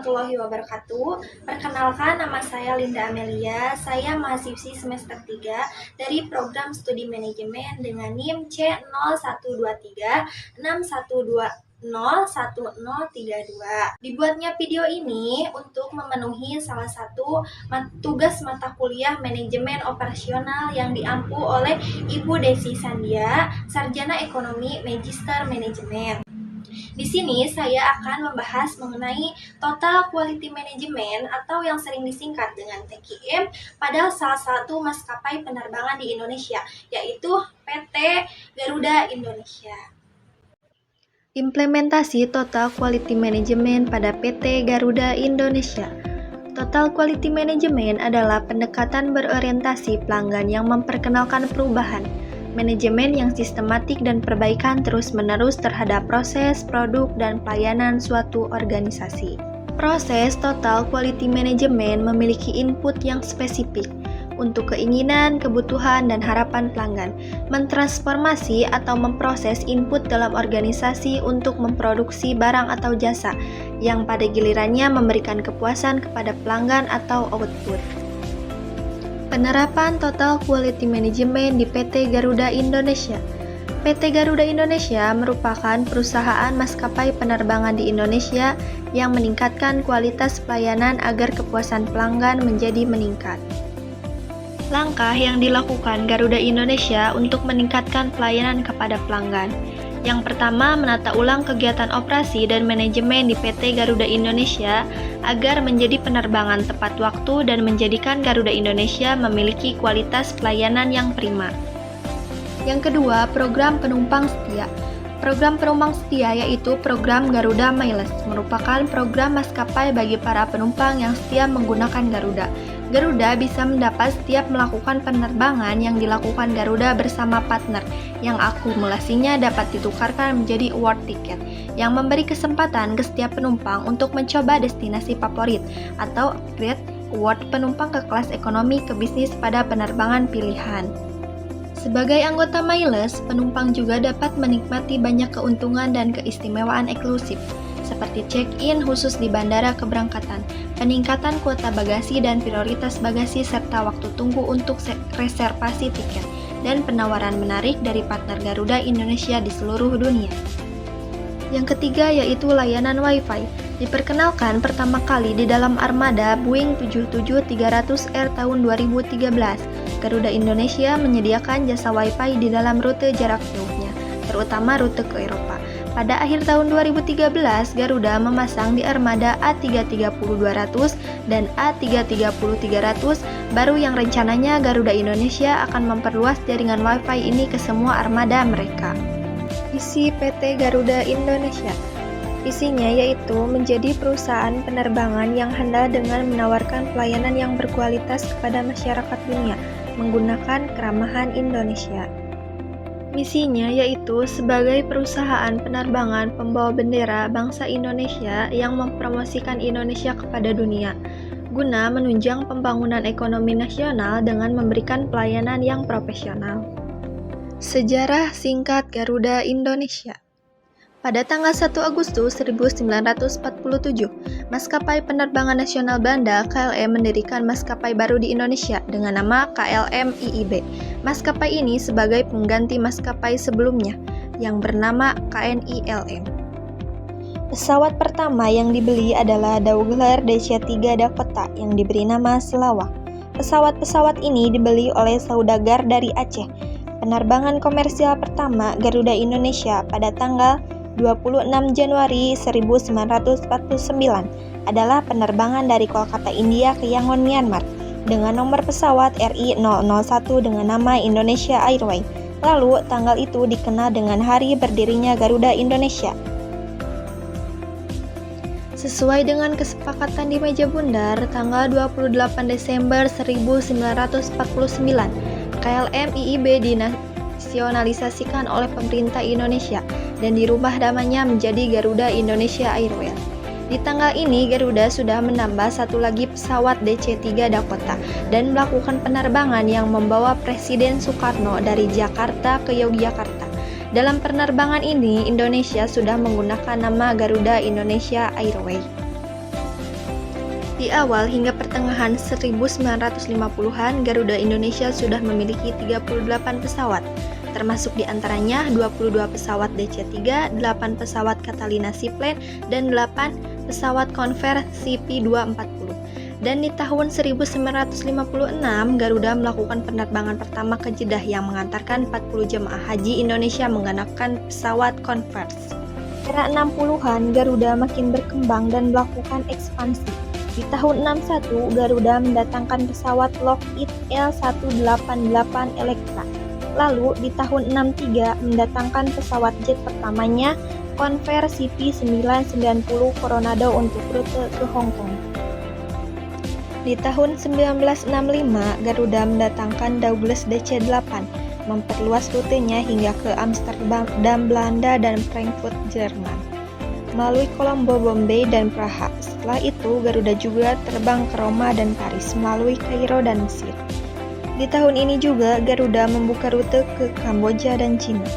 warahmatullahi wabarakatuh. Perkenalkan, nama saya Linda Amelia. Saya mahasiswi semester 3 dari program studi manajemen dengan NIM C012361201032. Dibuatnya video ini untuk memenuhi salah satu tugas mata kuliah manajemen operasional yang diampu oleh Ibu Desi Sandia, Sarjana Ekonomi Magister Manajemen. Di sini saya akan membahas mengenai Total Quality Management atau yang sering disingkat dengan TQM pada salah satu maskapai penerbangan di Indonesia, yaitu PT Garuda Indonesia. Implementasi Total Quality Management pada PT Garuda Indonesia. Total Quality Management adalah pendekatan berorientasi pelanggan yang memperkenalkan perubahan, manajemen yang sistematik dan perbaikan terus-menerus terhadap proses, produk, dan pelayanan suatu organisasi. Proses Total Quality Management memiliki input yang spesifik untuk keinginan, kebutuhan, dan harapan pelanggan, mentransformasi atau memproses input dalam organisasi untuk memproduksi barang atau jasa yang pada gilirannya memberikan kepuasan kepada pelanggan atau output. Penerapan Total Quality Management di PT Garuda Indonesia. PT Garuda Indonesia merupakan perusahaan maskapai penerbangan di Indonesia yang meningkatkan kualitas pelayanan agar kepuasan pelanggan menjadi meningkat. Langkah yang dilakukan Garuda Indonesia untuk meningkatkan pelayanan kepada pelanggan. Yang pertama, menata ulang kegiatan operasi dan manajemen di PT Garuda Indonesia agar menjadi penerbangan tepat waktu dan menjadikan Garuda Indonesia memiliki kualitas pelayanan yang prima. Yang kedua, program penumpang setia. Program penumpang setia yaitu program Garuda Miles, merupakan program maskapai bagi para penumpang yang setia menggunakan Garuda. Garuda bisa mendapat setiap melakukan penerbangan yang dilakukan Garuda bersama partner yang akumulasinya dapat ditukarkan menjadi award ticket yang memberi kesempatan ke setiap penumpang untuk mencoba destinasi favorit atau upgrade award penumpang ke kelas ekonomi ke bisnis pada penerbangan pilihan. Sebagai anggota Miles, penumpang juga dapat menikmati banyak keuntungan dan keistimewaan eksklusif seperti check-in khusus di bandara keberangkatan, peningkatan kuota bagasi dan prioritas bagasi serta waktu tunggu untuk reservasi tiket, dan penawaran menarik dari partner Garuda Indonesia di seluruh dunia. Yang ketiga yaitu layanan Wi-Fi. Diperkenalkan pertama kali di dalam armada Boeing 777-300ER tahun 2013. Garuda Indonesia menyediakan jasa Wi-Fi di dalam rute jarak jauhnya, terutama rute ke Eropa. Pada akhir tahun 2013, Garuda memasang di armada A330-200 dan A330-300, baru yang rencananya Garuda Indonesia akan memperluas jaringan Wi-Fi ini ke semua armada mereka. Visi PT Garuda Indonesia. Visinya yaitu menjadi perusahaan penerbangan yang handal dengan menawarkan pelayanan yang berkualitas kepada masyarakat dunia menggunakan keramahan Indonesia. Misinya yaitu sebagai perusahaan penerbangan pembawa bendera bangsa Indonesia yang mempromosikan Indonesia kepada dunia, guna menunjang pembangunan ekonomi nasional dengan memberikan pelayanan yang profesional. Sejarah singkat Garuda Indonesia. Pada tanggal 1 Agustus 1947, Maskapai Penerbangan Nasional Belanda KLM mendirikan maskapai baru di Indonesia dengan nama KLM IIB. Maskapai ini sebagai pengganti maskapai sebelumnya yang bernama KNI-LM. Pesawat pertama yang dibeli adalah Douglas DC-3 Dakota yang diberi nama Selawak. Pesawat-pesawat ini dibeli oleh saudagar dari Aceh. Penerbangan komersial pertama Garuda Indonesia pada tanggal 26 Januari 1949 adalah penerbangan dari Kolkata, India ke Yangon, Myanmar dengan nomor pesawat RI001 dengan nama Indonesia Airways. Lalu, tanggal itu dikenal dengan hari berdirinya Garuda Indonesia. Sesuai dengan kesepakatan di meja bundar, tanggal 28 Desember 1949, KLM IIB dinasionalisasikan oleh pemerintah Indonesia dan dirubah namanya menjadi Garuda Indonesia Airways. Di tanggal ini, Garuda sudah menambah satu lagi pesawat DC-3 Dakota dan melakukan penerbangan yang membawa Presiden Soekarno dari Jakarta ke Yogyakarta. Dalam penerbangan ini, Indonesia sudah menggunakan nama Garuda Indonesia Airways. Di awal hingga pertengahan 1950-an, Garuda Indonesia sudah memiliki 38 pesawat, termasuk diantaranya 22 pesawat DC-3, 8 pesawat Catalina Seaplane, dan 8 pesawat Convair CP240. Dan di tahun 1956, Garuda melakukan penerbangan pertama ke Jeddah yang mengantarkan 40 jemaah haji Indonesia menggunakan pesawat Convair. Era 60-an, Garuda makin berkembang dan melakukan ekspansi. Di tahun 61, Garuda mendatangkan pesawat Lockheed L188 Electra. Lalu di tahun 63 mendatangkan pesawat jet pertamanya Convair CP990 Coronado untuk rute ke Hong Kong. Di tahun 1965, Garuda mendatangkan Douglas DC-8, memperluas rutenya hingga ke Amsterdam, Belanda, dan Frankfurt, Jerman, melalui Kolombo, Bombay, dan Praha. Setelah itu, Garuda juga terbang ke Roma dan Paris, melalui Kairo dan Mesir. Di tahun ini juga, Garuda membuka rute ke Kamboja dan Cina.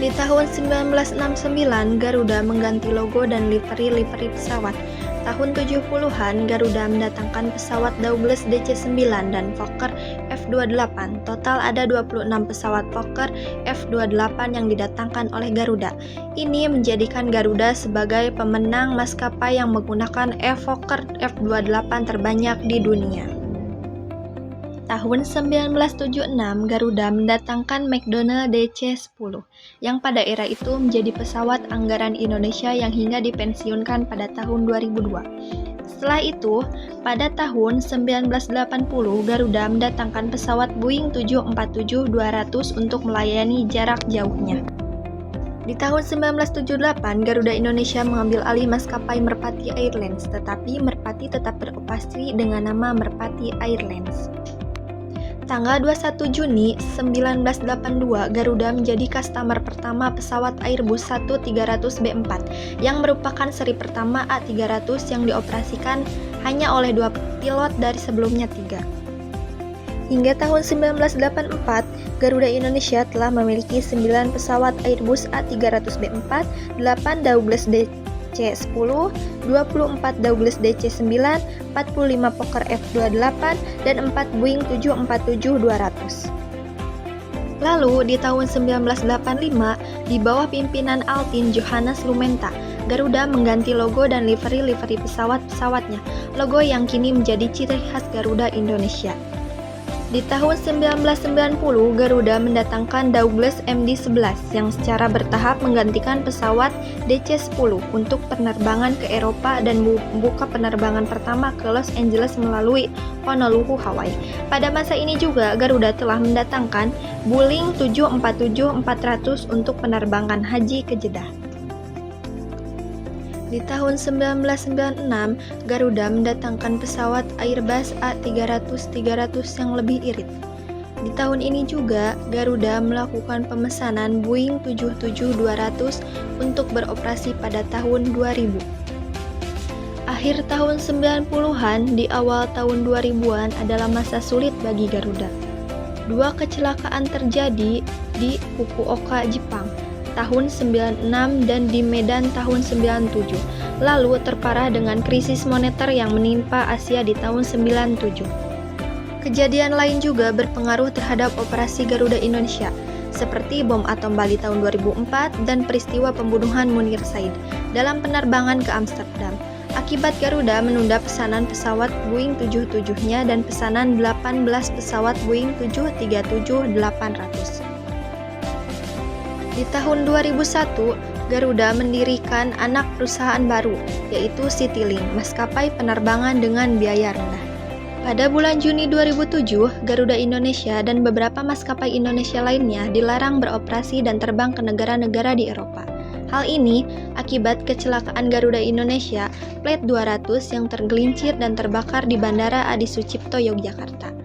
Di tahun 1969, Garuda mengganti logo dan livery pesawat. Tahun 70-an, Garuda mendatangkan pesawat Douglas DC-9 dan Fokker F-28. Total ada 26 pesawat Fokker F-28 yang didatangkan oleh Garuda. Ini menjadikan Garuda sebagai pemenang maskapai yang menggunakan Fokker F-28 terbanyak di dunia. Tahun 1976, Garuda mendatangkan McDonnell DC-10, yang pada era itu menjadi pesawat anggaran Indonesia yang hingga dipensiunkan pada tahun 2002. Setelah itu, pada tahun 1980, Garuda mendatangkan pesawat Boeing 747-200 untuk melayani jarak jauhnya. Di tahun 1978, Garuda Indonesia mengambil alih maskapai Merpati Airlines, tetapi Merpati tetap beroperasi dengan nama Merpati Airlines. Tanggal 21 Juni 1982, Garuda menjadi customer pertama pesawat Airbus A300B4 yang merupakan seri pertama A300 yang dioperasikan hanya oleh 2 pilot dari sebelumnya 3. Hingga tahun 1984, Garuda Indonesia telah memiliki 9 pesawat Airbus A300B4, 8 Douglas DC-10, 24 Douglas DC-9, 45 Fokker F-28, dan 4 Boeing 747-200. Lalu, di tahun 1985, di bawah pimpinan Altin Johannes Lumenta, Garuda mengganti logo dan livery pesawat-pesawatnya, logo yang kini menjadi ciri khas Garuda Indonesia. Di tahun 1990, Garuda mendatangkan Douglas MD-11 yang secara bertahap menggantikan pesawat DC-10 untuk penerbangan ke Eropa dan membuka penerbangan pertama ke Los Angeles melalui Honolulu, Hawaii. Pada masa ini juga, Garuda telah mendatangkan Boeing 747-400 untuk penerbangan haji ke Jeddah. Di tahun 1996, Garuda mendatangkan pesawat Airbus A300-300 yang lebih irit. Di tahun ini juga, Garuda melakukan pemesanan Boeing 777-200 untuk beroperasi pada tahun 2000. Akhir tahun 90-an, di awal tahun 2000-an adalah masa sulit bagi Garuda. 2 kecelakaan terjadi di Fukuoka, Jepang, tahun 96 dan di Medan tahun 97. Lalu terparah dengan krisis moneter yang menimpa Asia di tahun 97. Kejadian lain juga berpengaruh terhadap operasi Garuda Indonesia, seperti bom atom Bali tahun 2004 dan peristiwa pembunuhan Munir Said dalam penerbangan ke Amsterdam. Akibat Garuda menunda pesanan pesawat Boeing 77-nya dan pesanan 18 pesawat Boeing 737-800. Di tahun 2001, Garuda mendirikan anak perusahaan baru, yaitu Citylink, maskapai penerbangan dengan biaya rendah. Pada bulan Juni 2007, Garuda Indonesia dan beberapa maskapai Indonesia lainnya dilarang beroperasi dan terbang ke negara-negara di Eropa. Hal ini akibat kecelakaan Garuda Indonesia Flight 200 yang tergelincir dan terbakar di Bandara Adi Sucipto, Yogyakarta.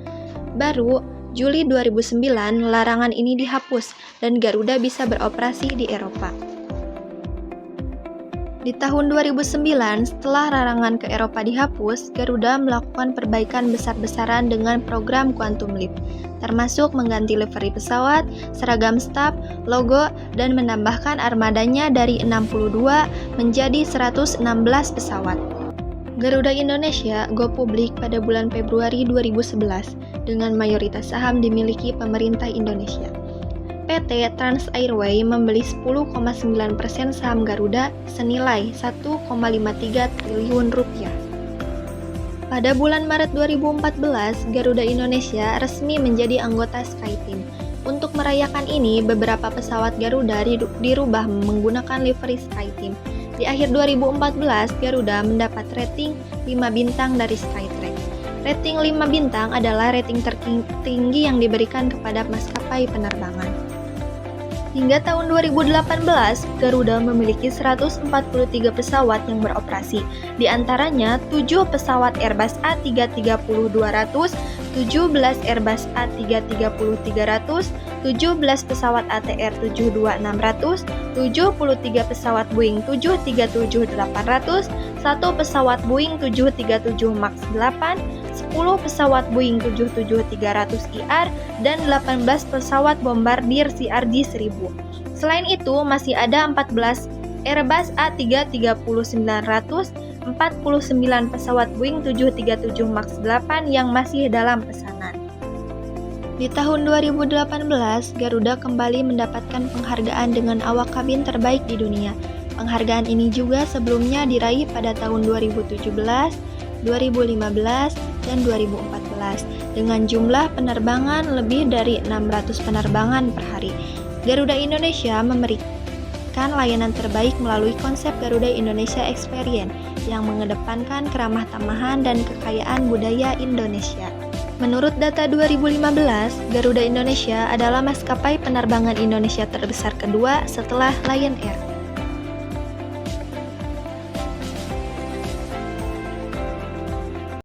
Baru Juli 2009, larangan ini dihapus dan Garuda bisa beroperasi di Eropa. Di tahun 2009, setelah larangan ke Eropa dihapus, Garuda melakukan perbaikan besar-besaran dengan program Quantum Leap, termasuk mengganti livery pesawat, seragam staf, logo, dan menambahkan armadanya dari 62 menjadi 116 pesawat. Garuda Indonesia go publik pada bulan Februari 2011 dengan mayoritas saham dimiliki pemerintah Indonesia. PT Trans Airway membeli 10,9% saham Garuda senilai 1,53 triliun rupiah. Pada bulan Maret 2014, Garuda Indonesia resmi menjadi anggota SkyTeam. Untuk merayakan ini, beberapa pesawat Garuda dirubah menggunakan livery SkyTeam. Di akhir 2014, Garuda mendapat rating 5 bintang dari Skytrax. Rating 5 bintang adalah rating tertinggi yang diberikan kepada maskapai penerbangan. Hingga tahun 2018, Garuda memiliki 143 pesawat yang beroperasi, di antaranya 7 pesawat Airbus A330-200, 17 Airbus A330-300, 17 pesawat ATR 72600, 73 pesawat Boeing 737-800, 1 pesawat Boeing 737 MAX 8, 10 pesawat Boeing 777-300ER, dan 18 pesawat Bombardier CRJ-1000. Selain itu, masih ada 14 Airbus A330-900, 49 pesawat Boeing 737 MAX 8 yang masih dalam pesanan. Di tahun 2018, Garuda kembali mendapatkan penghargaan dengan awak kabin terbaik di dunia. Penghargaan ini juga sebelumnya diraih pada tahun 2017, 2015, dan 2014 dengan jumlah penerbangan lebih dari 600 penerbangan per hari. Garuda Indonesia memberikan layanan terbaik melalui konsep Garuda Indonesia Experience yang mengedepankan keramah tamahan dan kekayaan budaya Indonesia. Menurut data 2015, Garuda Indonesia adalah maskapai penerbangan Indonesia terbesar kedua setelah Lion Air.